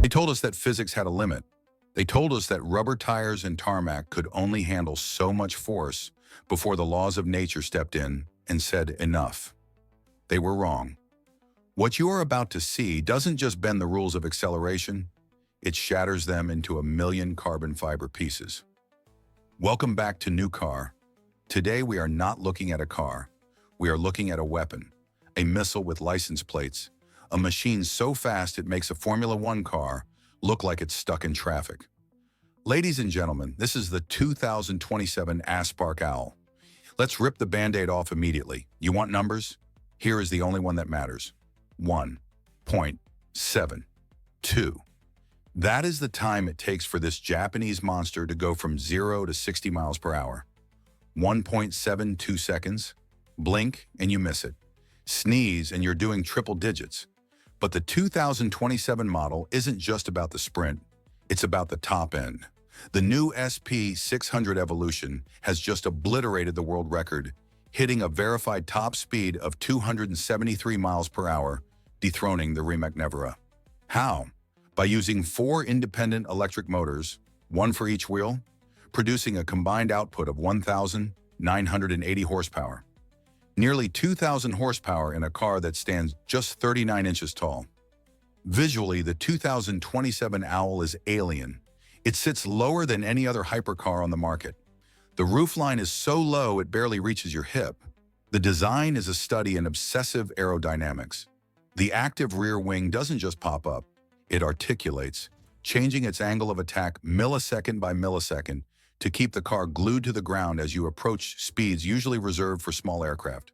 They told us that physics had a limit. They told us that rubber tires and tarmac could only handle so much force before the laws of nature stepped in and said enough. They were wrong. What you are about to see doesn't just bend the rules of acceleration, it shatters them into a million carbon fiber pieces. Welcome back to New Car. Today we are not looking at a car. We are looking at a weapon, a missile with license plates, a machine so fast it makes a Formula One car look like it's stuck in traffic. Ladies and gentlemen, this is the 2027 Aspark Owl. Let's rip the Band-Aid off immediately. You want numbers? Here is the only one that matters. 1.7-2. That is the time it takes for this Japanese monster to go from 0 to 60 miles per hour. 1.72 seconds. Blink and you miss it. Sneeze and you're doing triple digits. But the 2027 model isn't just about the sprint, it's about the top end. The new SP600 Evolution has just obliterated the world record, hitting a verified top speed of 273 miles per hour, dethroning the Rimac. How? By using 4 independent electric motors, one for each wheel, producing a combined output of 1,980 horsepower. Nearly 2,000 horsepower in a car that stands just 39 inches tall. Visually, the 2027 Owl is alien. It sits lower than any other hypercar on the market. The roofline is so low it barely reaches your hip. The design is a study in obsessive aerodynamics. The active rear wing doesn't just pop up, it articulates, changing its angle of attack millisecond by millisecond to keep the car glued to the ground as you approach speeds usually reserved for small aircraft.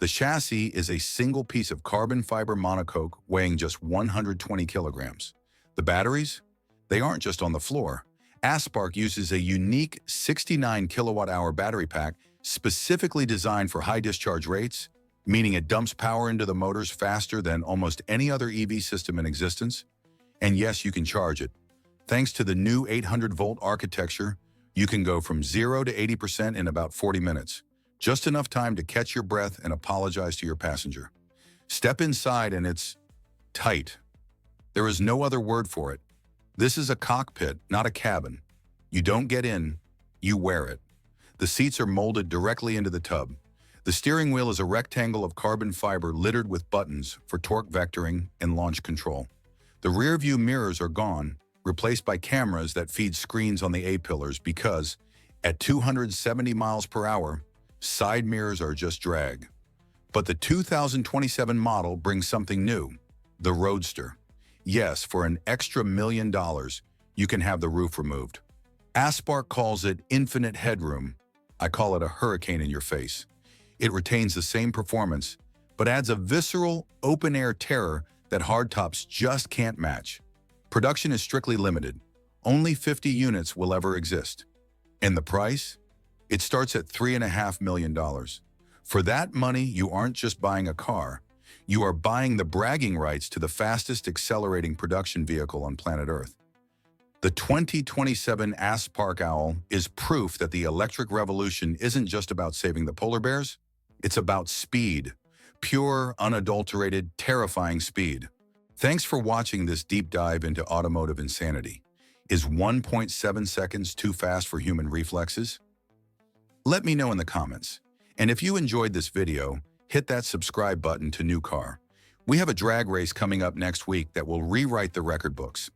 The chassis is a single piece of carbon fiber monocoque weighing just 120 kilograms. The batteries? They aren't just on the floor. Aspark uses a unique 69 kilowatt-hour battery pack specifically designed for high discharge rates, meaning it dumps power into the motors faster than almost any other EV system in existence. And yes, you can charge it. Thanks to the new 800-volt architecture, you can go from 0 to 80% in about 40 minutes. Just enough time to catch your breath and apologize to your passenger. Step inside and it's tight. There is no other word for it. This is a cockpit, not a cabin. You don't get in, you wear it. The seats are molded directly into the tub. The steering wheel is a rectangle of carbon fiber littered with buttons for torque vectoring and launch control. The rear view mirrors are gone, replaced by cameras that feed screens on the A-pillars because, at 270 miles per hour, side mirrors are just drag. But the 2027 model brings something new, the Roadster. Yes, for an extra $1 million, you can have the roof removed. Aspark calls it infinite headroom. I call it a hurricane in your face. It retains the same performance, but adds a visceral, open-air terror that hardtops just can't match. Production is strictly limited. Only 50 units will ever exist. And the price? It starts at $3.5 million. For that money, you aren't just buying a car. You are buying the bragging rights to the fastest accelerating production vehicle on planet Earth. The 2027 Aspark Owl is proof that the electric revolution isn't just about saving the polar bears. It's about speed. Pure, unadulterated, terrifying speed. Thanks for watching this deep dive into automotive insanity. Is 1.7 seconds too fast for human reflexes? Let me know in the comments. And if you enjoyed this video, hit that subscribe button to New Car. We have a drag race coming up next week that will rewrite the record books.